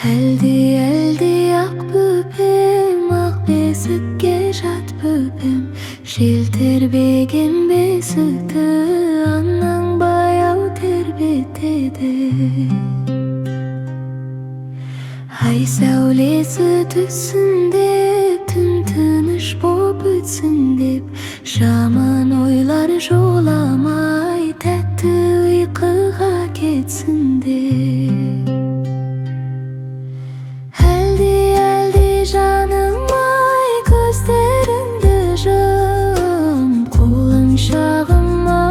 Әлди ақ бөпем, ақ бесікке жат бөпем, жел тербеген бесікті анаң баяу тербетеді. Ай сәулесі түссін деп, түн тыныш боп өтсін деп, жаман ойлар жоламай тәтті ұйқыға кетсін деп. Әлди жаным ай, көздеріңді жым, қолың шағым ай.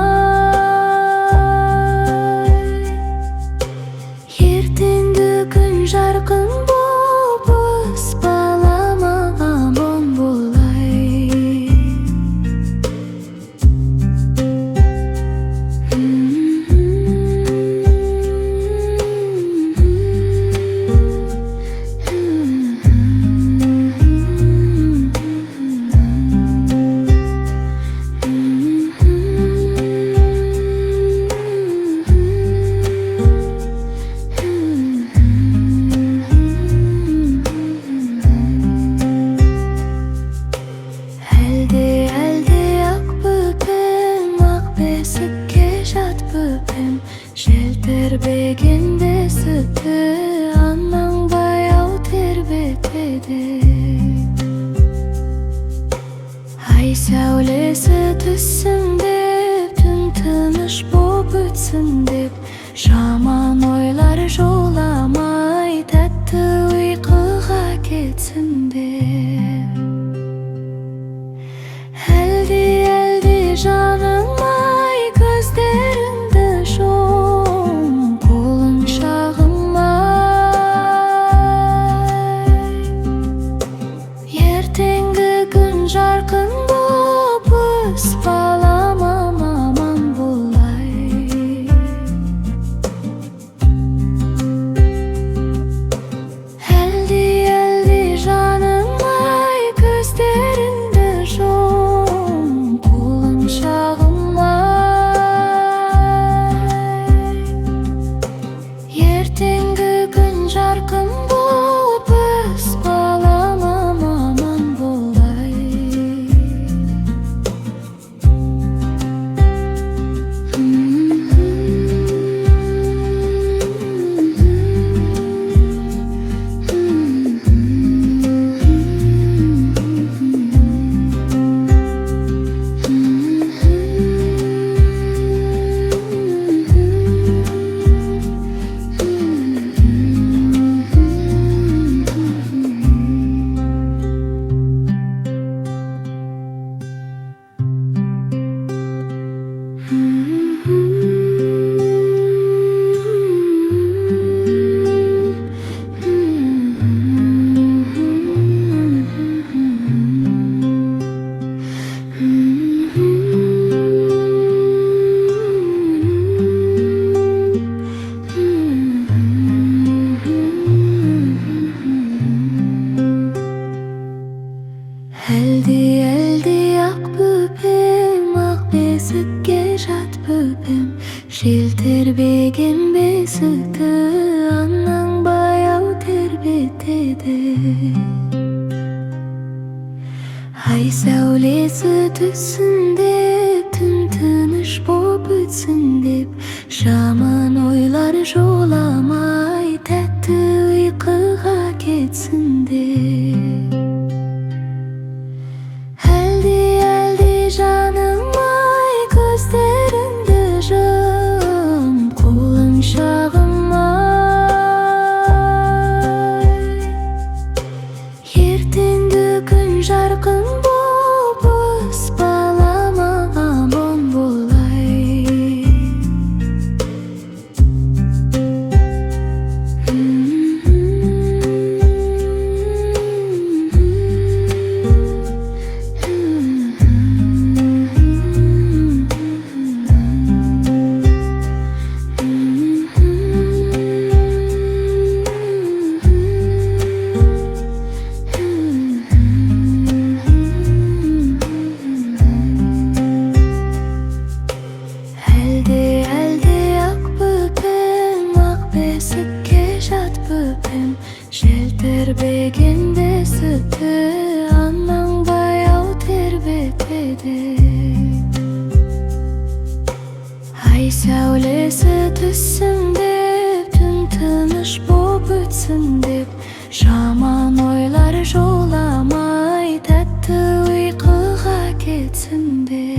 Ертеңгі күн жарқын боп, өз балама аман болай. Жел тербеген бесікті анаң баяу тербетеді. Ай сәулесі түссін деп, түн тыныш боп өтсін деп, жаман ойлар жоламай тәтті ұйқыға кетсін деп. Әлди жаным ай, көздеріңді жом, қолың шағым ай. Ертеңгі күн жарқын боп, өз балама аман болай. Әлди жаным ай, көздеріңді жом, қолың шағым ай. Ертеңгі күн жарқын боп, өз балама аман болай. Әлди ақ бөпем, ақ бесікке жат бөпем, жел тербеген бесікті анаң баяу тербетеді. Ай сәулесі түссін деп, түн тыныш боп өтсін деп, жаман ойлар жоламай тәтті ұйқыға кетсін деп. Әлди жаным ай, көздеріңді жым, қолың шағым ай. Ертеңгі күн жарқын боп, өз балама аман болай. Жел тербегенде сүті анаң баяу тербетеді. Ай сәулесі түссін деп, түн тыныш боп өтсін деп, жаман ойлар жоламай тәтті ұйқыға кетсін деп.